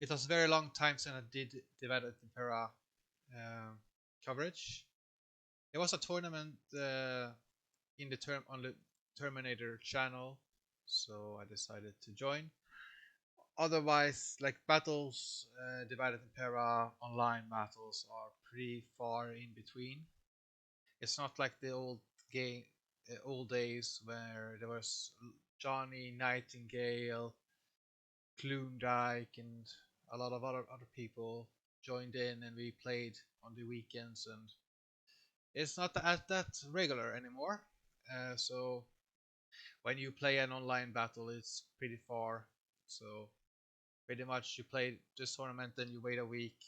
It was a very long time since I did Divided Impera uh, coverage. It was a tournament in the term on the Terminator channel, so I decided to join. Otherwise, like battles, Divided Impera online battles are pretty far in between. It's not like the game, old days where there was Johnny Nightingale, Klondike, and a lot of other people joined in, and we played on the weekends. And it's not that regular anymore. So when you play an online battle, it's pretty far. So pretty much you play this tournament, then you wait a week.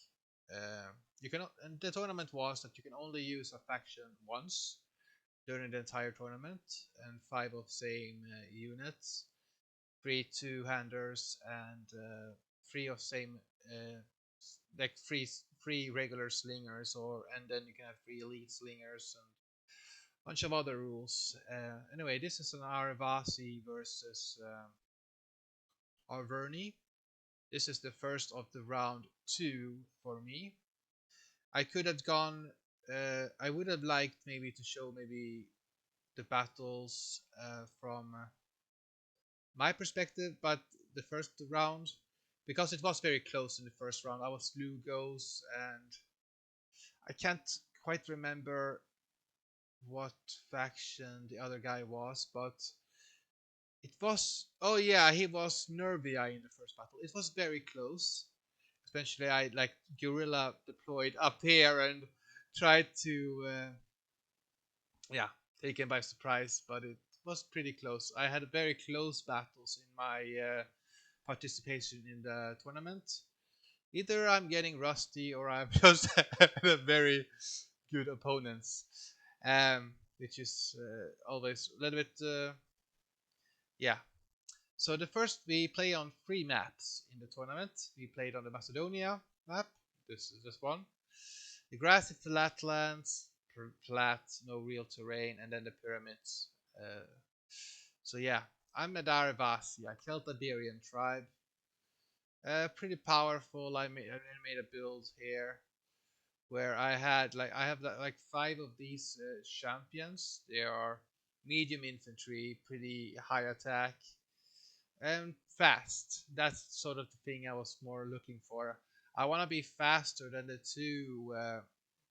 Uh, you can, and the tournament was that you can only use a faction once during the entire tournament, and five of same units, three two-handers, and three of same like three regular slingers, or and then you can have three elite slingers and a bunch of other rules. Anyway, this is an Arevaci versus Arverni. This is the first of the round two for me. I could have gone. I would have liked maybe to show maybe the battles from my perspective, but the first round, because it was very close in the first round, I was Lugos, and I can't quite remember what faction the other guy was, but it was. Oh yeah, he was Nervia in the first battle. It was very close. Especially, I like Guerrilla deployed up here and tried to, yeah, take him by surprise, but it was pretty close. I had very close battles in my participation in the tournament. Either I'm getting rusty or I'm just very good opponents, which is always a little bit, yeah. So the first we play on three maps in the tournament. We played on the Macedonia map. This is this one. The grassy flatlands, flat, no real terrain, and then the pyramids. Uh, so yeah, I'm a Arevaci. I killed the Iberian tribe. Pretty powerful. I made a build here where I have like five of these champions. They are medium infantry, pretty high attack, and fast. That's sort of the thing I was more looking for. I want to be faster than the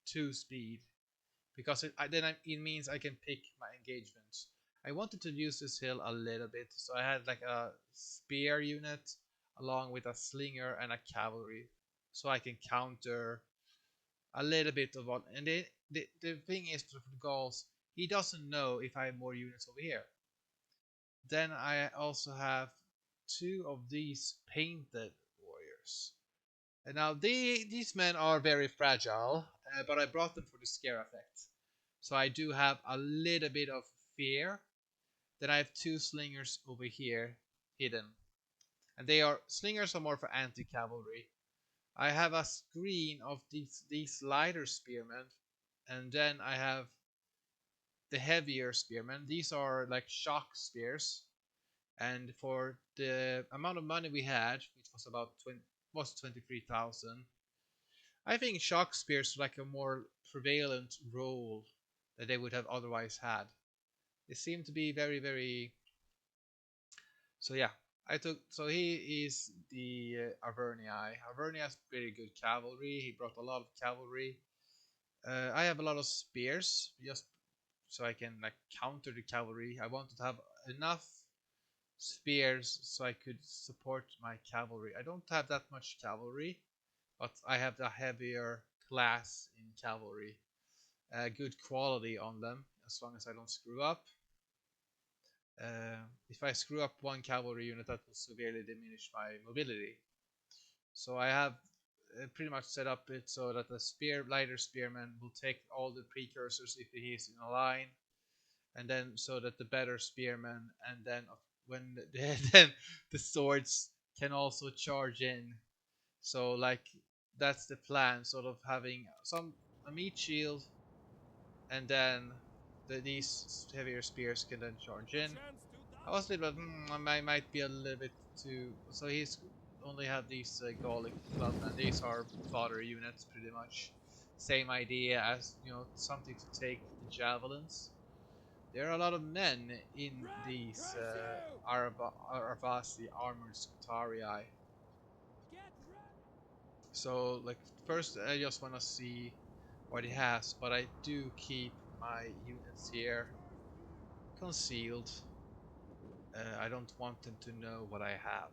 two speed, because it means I can pick my engagements. I wanted to use this hill a little bit, so I had like a spear unit along with a slinger and a cavalry, so I can counter a little bit of what. And the thing is for the Gauls, he doesn't know if I have more units over here. Then I also have two of these painted warriors. And now these men are very fragile, but I brought them for the scare effect. So I do have a little bit of fear. Then I have two slingers over here hidden. And they are slingers are more for anti-cavalry. I have a screen of these lighter spearmen, and then I have the heavier spearmen. These are like shock spears, and for the amount of money we had, which was about 23,000, I think shock spears were like a more prevalent role that they would have otherwise had. They seem to be very, very. So yeah, I took. So he is the Arverni. Arverni has very good cavalry. He brought a lot of cavalry. I have a lot of spears, just so I can like counter the cavalry. I wanted to have enough spears so I could support my cavalry. I don't have that much cavalry, but I have the heavier class in cavalry. Good quality on them, as long as I don't screw up. If I screw up one cavalry unit, that will severely diminish my mobility. So I have pretty much set up it so that the lighter spearman will take all the precursors if he is in a line, and then so that the better spearman, and then when then the swords can also charge in. So like that's the plan, sort of having a meat shield, and then these heavier spears can then charge in. I was a little bit, I might be a little bit too. So he's only have these Gallic clubmen. These are fodder units, pretty much. Same idea as, you know, something to take the javelins. There are a lot of men in these Arevaci armored Scutarii. So, like, first I just want to see what he has, but I do keep my units here concealed. I don't want them to know what I have.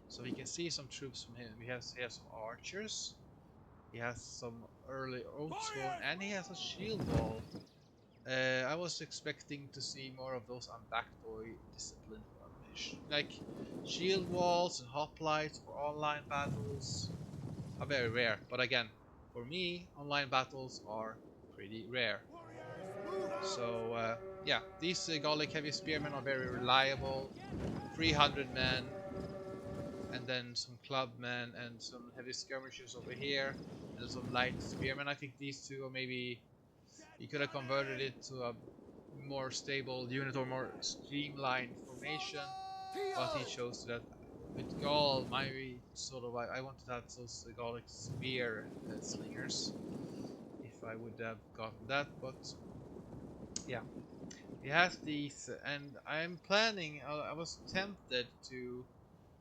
So we can see some troops from him. He has some archers. He has some early Oathsworn, and he has a shield wall. I was expecting to see more of those Unbackboy discipline, like shield walls and hoplites for online battles are very rare. But again, for me, online battles are pretty rare. So yeah, these Gallic heavy spearmen are very reliable. 300 men, and then some clubmen and some heavy skirmishers over here, and some light spearmen. I think these two, or maybe he could have converted it to a more stable unit or more streamlined formation, but he chose that. With Gaul, my sort of I wanted to have those Gallic spear slingers if I would have gotten that, but yeah, he has these, and I'm planning. I was tempted to.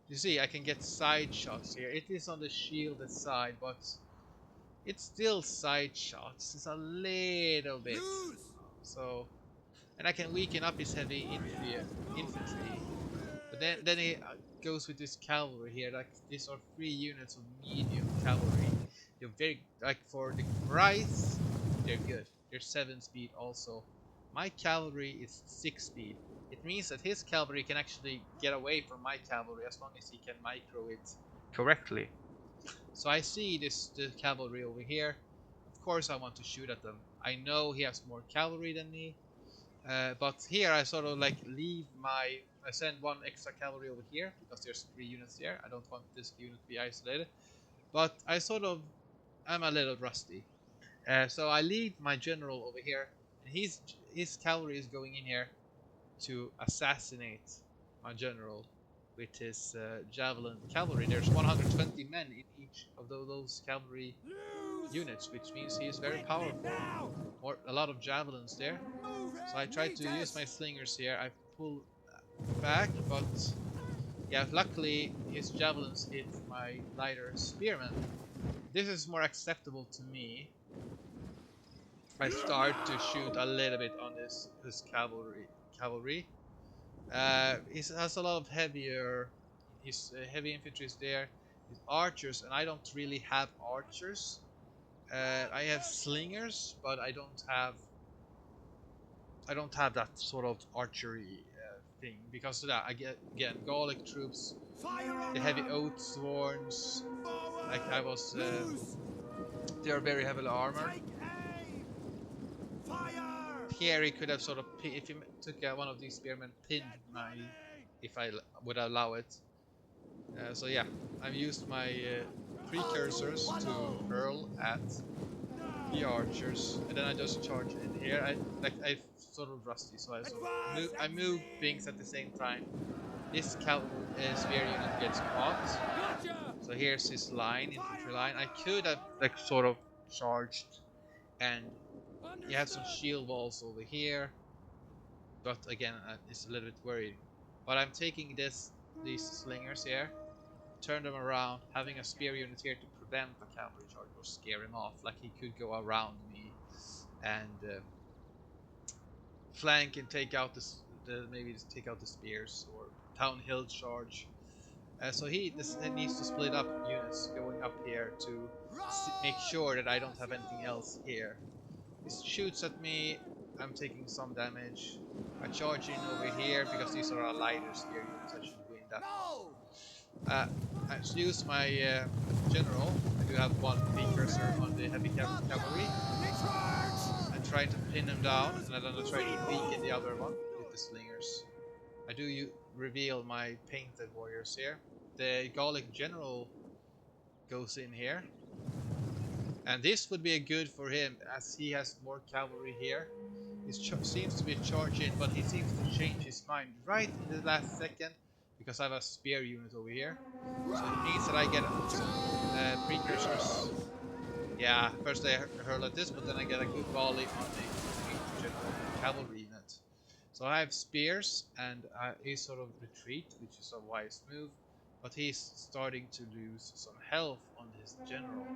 You see, I can get side shots here. It is on the shielded side, but it's still side shots. It's a little bit. So, and I can weaken up his heavy infantry. But then he goes with this cavalry here. Like, these are 3 units of medium cavalry. They're very, like, for the price, they're good. They're 7 speed also. My cavalry is 6 speed. It means that his cavalry can actually get away from my cavalry as long as he can micro it correctly. So I see the cavalry over here. Of course I want to shoot at them. I know he has more cavalry than me. But here I sort of like I send 1 extra cavalry over here because there's 3 units there. I don't want this unit to be isolated. But I'm a little rusty. So I leave my general over here, and his cavalry is going in here to assassinate my general with his javelin cavalry. There's 120 men in each of those cavalry units, which means he is very powerful. A lot of javelins there. So I try to use my slingers here. I pull back, but yeah, luckily his javelins hit my lighter spearmen. This is more acceptable to me. I start to shoot a little bit on his cavalry. He has a lot of his heavy infantry is there. His archers, and I don't really have archers. I have slingers, but I don't have that sort of archery thing, because of that. Again, Gallic troops, the heavy Oathsworns, like they are very heavily armored. Here he could have sort of, if he took one of these spearmen, pinned if I would allow it. So yeah, I've used my precursors to hurl at the archers, and then I just charge in here. I'm sort of rusty, so I move things at the same time. This spear unit gets caught. So here's his infantry line. I could have like sort of charged, and he has some shield walls over here, but again, it's a little bit worried. But I'm taking these slingers here, turn them around, having a spear unit here to prevent a cavalry charge or scare him off. Like, he could go around me and flank and take out maybe just take out the spears, or downhill charge. So he needs to split up units going up here to make sure that I don't have anything else here. He shoots at me. I'm taking some damage. I charge in over here because these are our lighter spear units. I should win that one. I use my general. I do have 1 precursor on the heavy cavalry. I'm trying to pin him down, and then I try to weaken the other one with the slingers. I do reveal my painted warriors here. The Gallic general goes in here, and this would be good for him as he has more cavalry here. He seems to be charging, but he seems to change his mind right in the last second. because I have a spear unit over here. So it means that I get some precursors. Yeah, first I hurl at this, but then I get a good volley on the general cavalry unit. So I have spears, and he sort of retreat, which is a wise move, but he's starting to lose some health on his general.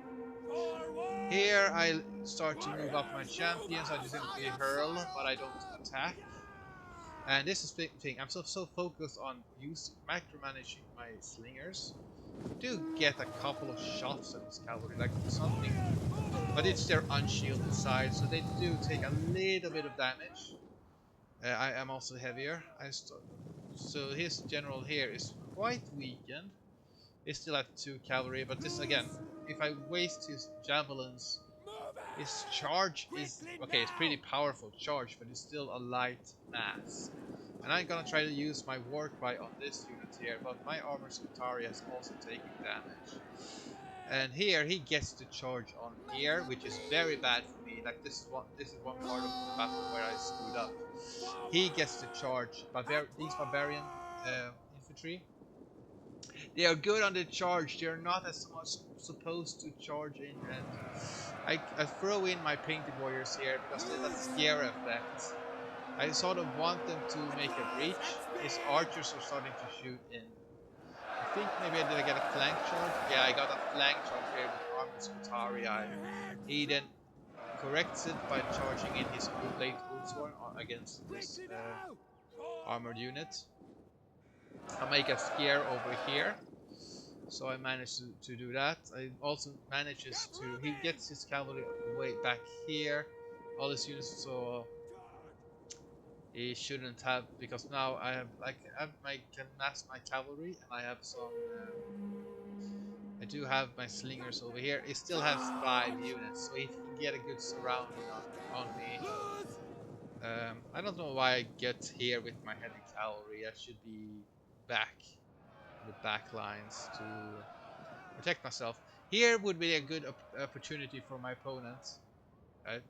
Here I start to move up my champions. I just simply hurl, but I don't attack. And this is the thing, I'm so focused on micromanaging my slingers. Do get a couple of shots at this cavalry, like something, but it's their unshielded side, so they do take a little bit of damage. I am also heavier. So his general here is quite weakened. He's still at 2 cavalry, but this again, if I waste his javelins, his charge is okay. It's pretty powerful charge, but it's still a light mass. And I'm gonna try to use my war cry on this unit here, but my armor Scutari has also taken damage. And here he gets to charge on here, which is very bad for me. Like this is one part of the battle where I screwed up. He gets to charge, these barbarian infantry. They are good on the charge. They are not as much supposed to charge in, and I throw in my painted warriors here because they that scare effect. I sort of want them to make a breach. His archers are starting to shoot in. I think maybe did I get a flank charge? Yeah, I got a flank charge here with Armored Scutarii. He then corrects it by charging in his late Wolfsworn against this armored unit. I make a scare over here, so I managed to do that. I also manages to, he gets his cavalry way back here, all his units, so he shouldn't have, because now I have can mass my cavalry, and I have some I do have my slingers over here. He still has 5 units, so he can get a good surrounding on me. I don't know why I get here with my heavy cavalry. I should be back in the back lines to protect myself. Here would be a good opportunity for my opponent.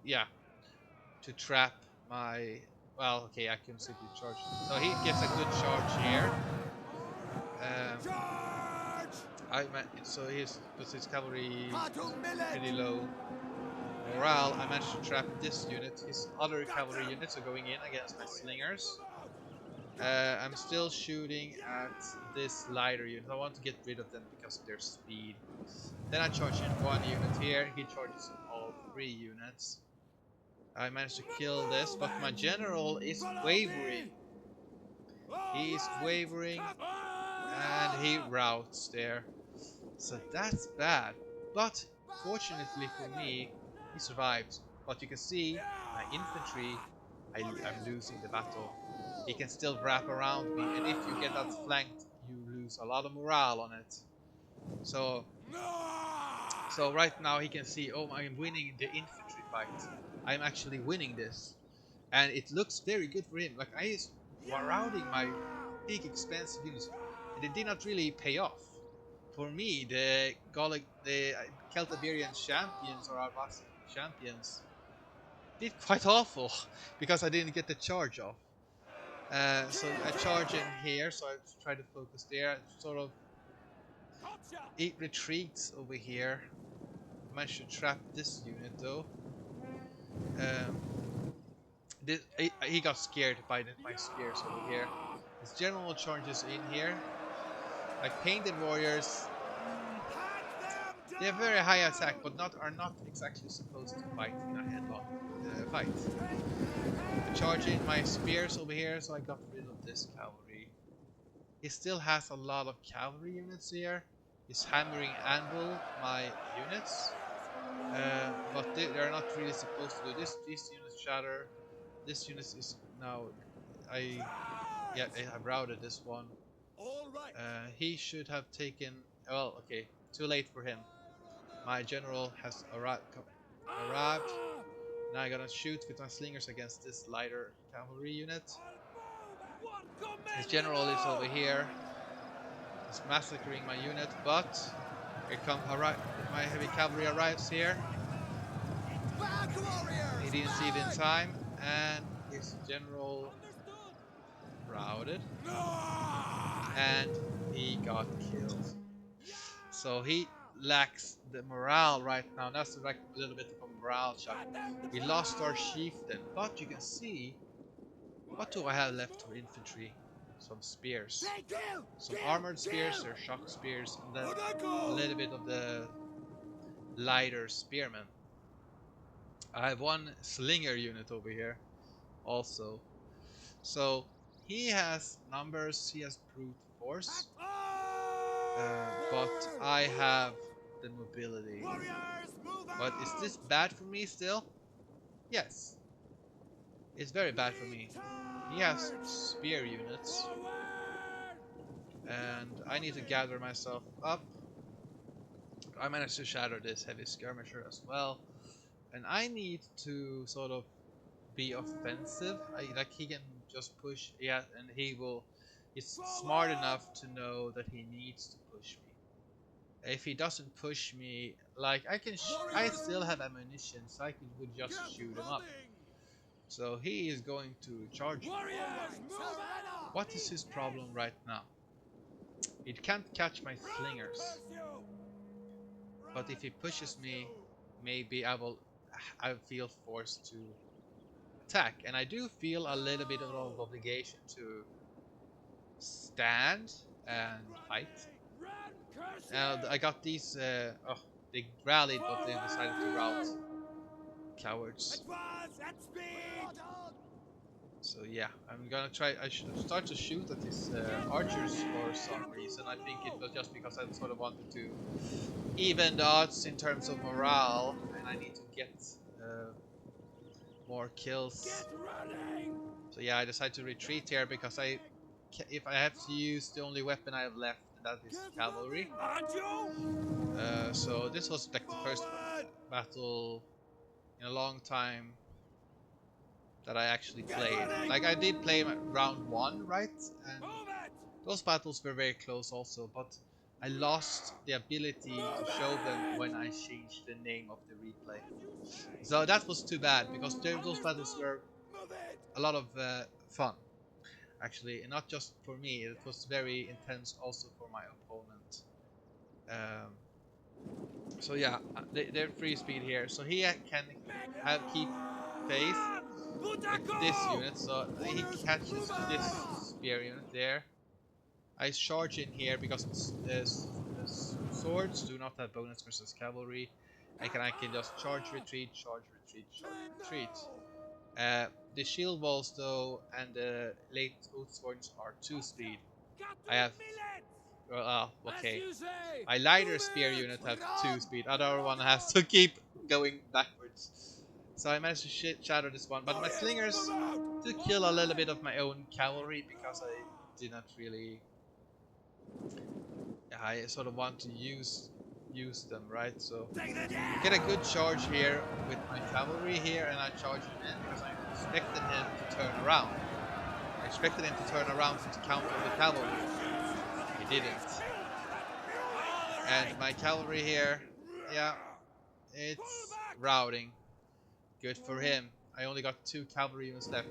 Yeah, to trap my. Well, okay, I can simply charge. So he gets a good charge here. So his cavalry pretty low morale. I managed to trap this unit. His other cavalry units are going in against my slingers. I'm still shooting at this lighter unit. I want to get rid of them because of their speed. Then I charge in 1 unit here. He charges in all 3 units. I managed to kill this, but my general is wavering. He is wavering, and he routs there. So that's bad. But fortunately for me, he survives. But you can see my infantry, I'm losing the battle. He can still wrap around me, and if you get that flanked, you lose a lot of morale on it. So right now he can see, oh, I'm winning the infantry fight. I'm actually winning this, and it looks very good for him. Like I was routing my big expensive units, and it did not really pay off. For me, the Celtiberian champions or Arevaci champions did quite awful because I didn't get the charge off. So I charge in here, so I try to focus there. Sort of, it retreats over here. I managed to trap this unit though. He got scared by my spears over here. His general charges in here. Like painted warriors, they have very high attack, but are not exactly supposed to fight in a headlong fight. I charge in my spears over here, so I got rid of this cavalry. He still has a lot of cavalry units here. He's hammering anvil my units, but they're not really supposed to do this. These units shatter. This unit is now. I have routed this one. He should have taken. Well, okay, too late for him. My general has arrived. Now I'm gonna shoot with my slingers against this lighter cavalry unit. His general is over here. He's massacring my unit, but here comes my heavy cavalry arrives here. He didn't see it in time, and his general routed. and he got killed. So he lacks the morale right now. That's like a little bit of a morale shot. We lost our chieftain, but you can see, what do I have left for infantry? Some spears, some armored spears, or shock spears, and then a little bit of the lighter spearmen. I have one slinger unit over here also. So he has numbers, he has brute force, but I have the mobility. But is this bad for me still? Yes, it's very bad for me. He has spear units, and I need to gather myself up. I managed to shatter this heavy skirmisher as well, and I need to sort of be offensive. Like he can just push, yeah, and he's smart enough to know that he needs to push me. If he doesn't push me, like I still have ammunition, so would just shoot him up. So he is going to charge me. What is his problem right now? It can't catch my slingers, but if he pushes me, maybe I feel forced to attack, and I do feel a little bit of obligation to stand and fight. I got these. Oh, they rallied, but they decided to rout. Cowards. So yeah, I'm gonna try. I should start to shoot at these archers for some reason. I think it was just because I sort of wanted to even the odds in terms of morale, and I need to get more kills. So yeah, I decided to retreat here because if I have to use the only weapon I have left, that is cavalry. So this was like the first battle in a long time that I actually played. Like I did play round 1, right? And those battles were very close also, but I lost the ability to show them when I changed the name of the replay. So that was too bad, because those battles were a lot of fun, actually, and not just for me. It was very intense also for my opponent. Um, so yeah, they're free speed here, so he can keep pace with this unit. So he catches this spear unit there. I charge in here because swords do not have bonus versus cavalry. I can just charge, retreat, charge, retreat, charge, retreat. The shield walls though and the late oath swords are 2 speed. I have okay. My lighter spear unit have 2 speed. Other one has to keep going backwards. So I managed to shatter this one, but my slingers do kill a little bit of my own cavalry because I did not really. I sort of want to use them, right? So get a good charge here with my cavalry here, and I charge him in because I expected him to turn around. I expected him to turn around to counter the cavalry. He didn't. And my cavalry here, yeah, it's routing. Good for him. I only got 2 cavalry units left.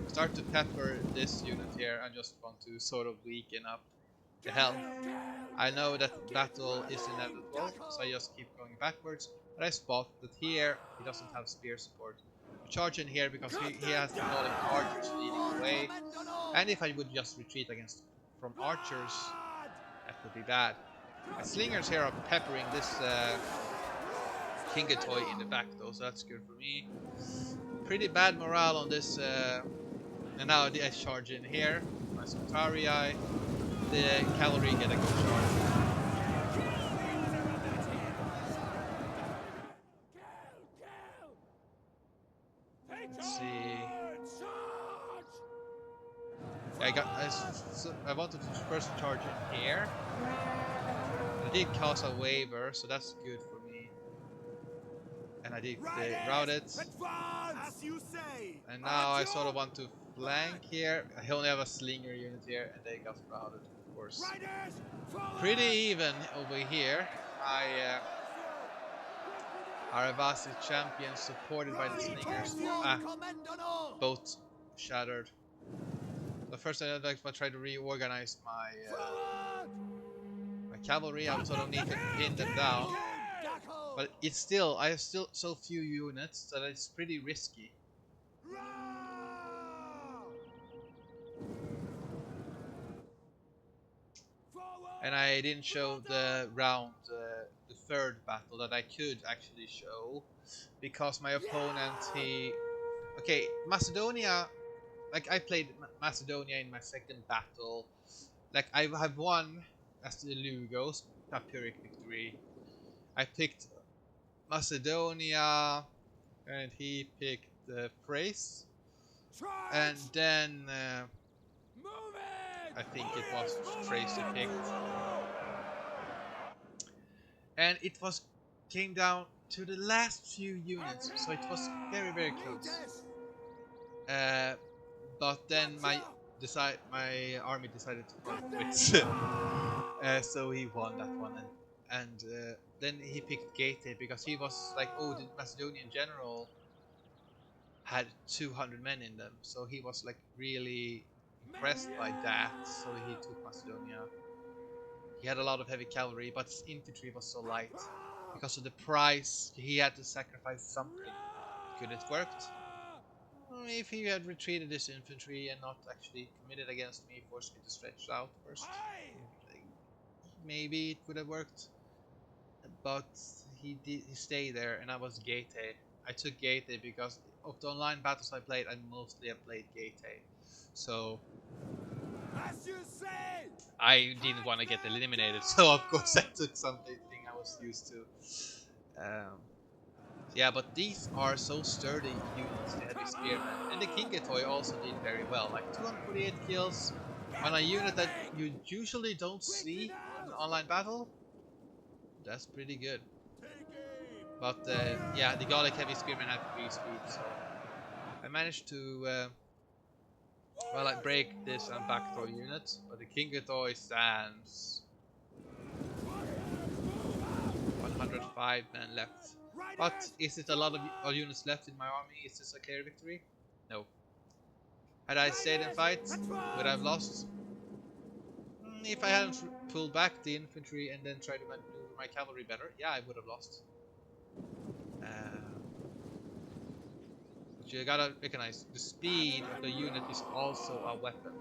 Start to pepper this unit here. I just want to sort of weaken up the health. I know that battle is inevitable, so I just keep going backwards. But I spot that here he doesn't have spear support. Charge in here because he has the Northern archers leading the way. And if I would just retreat from archers, that would be bad. My slingers here are peppering this Kingatoy in the back though, so that's good for me. Pretty bad morale on this, and now I charge in here. My Sutarii, the cavalry get a good charge. Let's see. I wanted to first charge in here. I did cause a waiver, so that's good for me. And I did route it. And now I sort of want to flank here. I only have a slinger unit here, and they got routed, of course. Pretty even over here. Arevaci champion supported by the slingers. Both shattered. The first I like I tried to reorganize my cavalry. I would sort of need to pin them down, but it's still I have still so few units that it's pretty risky. And I didn't show the round, the third battle that I could actually show, because my opponent okay, Macedonia. Like I played Macedonia in my second battle. Like I have won as the Lugos, a Pyrrhic victory. I picked Macedonia, and he picked the Thrace, and then I think it was Thrace he picked, and it was came down to the last few units, so it was very close. But then my army decided to call it quits, so he won that one, and then he picked Gate because he was like, oh, the Macedonian general had 200 men in them, so he was like really impressed by that. So he took Macedonia. He had a lot of heavy cavalry, but his infantry was so light. Because of the price, he had to sacrifice something. Could it worked? If he had retreated his infantry and not actually committed against me, forced me to stretch out first, maybe it would have worked. But he stayed there, and I was Gate. I took Gate because of the online battles I played, I mostly have played Gate. So I didn't want to get eliminated, so of course I took something I was used to. Yeah, but these are so sturdy units, the heavy spearmen, and the Kingetoi also did very well, like 248 kills on a unit that you usually don't see in an online battle. That's pretty good. But yeah, the Gallic heavy spearmen have 3 speed, so I managed to well, I break this and backthrow unit, but the Kingetoi stands 105 men left. But is it a lot of units left in my army? Is this a clear victory? No. Had I stayed and fight, would I have lost? If I hadn't pulled back the infantry and then tried to maneuver my cavalry better, yeah, I would have lost. But you gotta recognize the speed of the unit is also a weapon.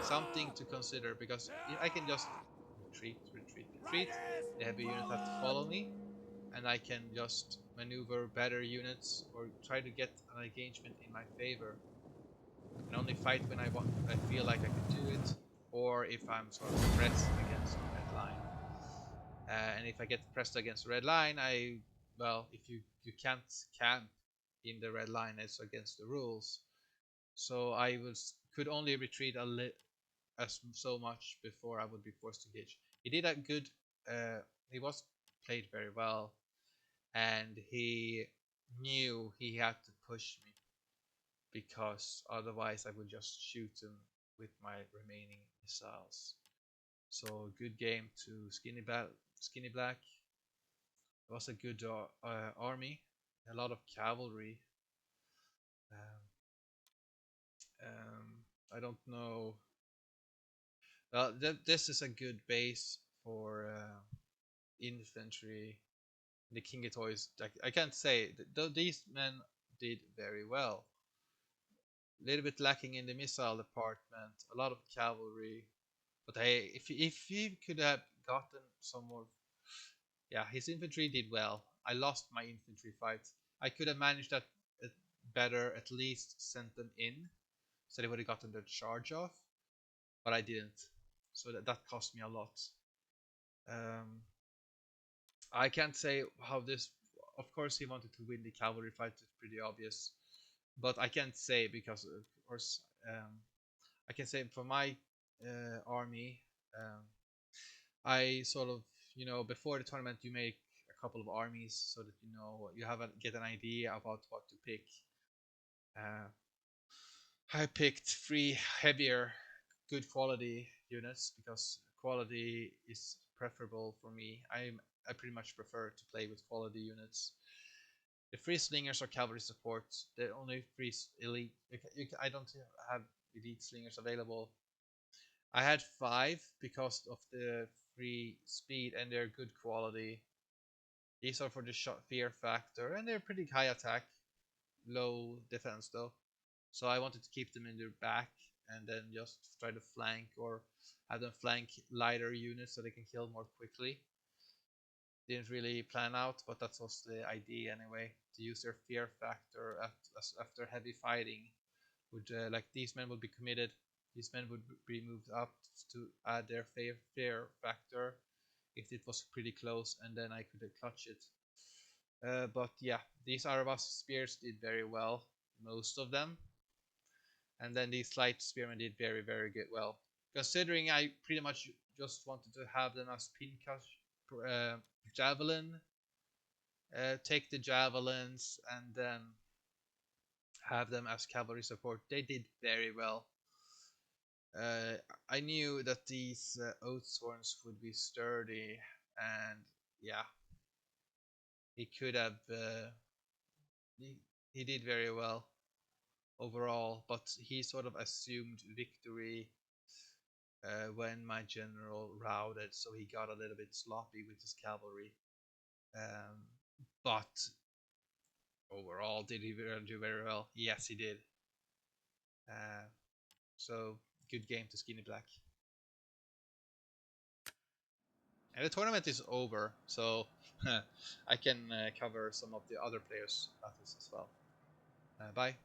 Something to consider, because I can just retreat. The heavy units have to follow me, and I can just maneuver better units or try to get an engagement in my favor. I can only fight when I feel like I can do it, or if I'm sort of pressed against the red line. And if I get pressed against the red line, well, if you can't camp in the red line, it's against the rules. So I could only retreat as so much before I would be forced to engage. He did a good. He was played very well, and he knew he had to push me, because otherwise I would just shoot him with my remaining missiles. So good game to Skinnyblack. It was a good army, a lot of cavalry. Um, I don't know. Well, this is a good base for infantry. The Kingetoys, I can't say these men did very well. A little bit lacking in the missile department, a lot of cavalry. But hey, if he could have gotten some more, yeah, his infantry did well. I lost my infantry fight. I could have managed that better, at least sent them in, so they would have gotten their charge off. But I didn't, so that cost me a lot. Um, I can't say how this. Of course, he wanted to win the cavalry fight. It's pretty obvious, but I can't say because, of course, I can say for my army, I sort of, before the tournament, you make a couple of armies so that you get an idea about what to pick. I picked 3 heavier, good quality units because quality is preferable for me. I pretty much prefer to play with quality units. The free slingers are cavalry support. The only free elite. I don't have elite slingers available. I had 5 because of the free speed and their good quality. These are for the shot fear factor, and they're pretty high attack, low defense though. So I wanted to keep them in their back and then just try to flank or have them flank lighter units so they can kill more quickly. Didn't really plan out, but that was the idea anyway. To use their fear factor after heavy fighting, would like these men would be committed. These men would be moved up to add their fear factor if it was pretty close, and then I could clutch it. But yeah, these Arevaci spears did very well, most of them, and then these light spearmen did very good well. Considering I pretty much just wanted to have them as pinkash javelin, take the javelins and then have them as cavalry support. They did very well. Uh, I knew that these Oathsworns would be sturdy, and yeah, he could have. He did very well overall, but he sort of assumed victory when my general routed, so he got a little bit sloppy with his cavalry. Um, but overall, did he do very well? Yes, he did. Uh, so good game to Skinnyblack. And the tournament is over, so I can cover some of the other players' battles as well. Bye.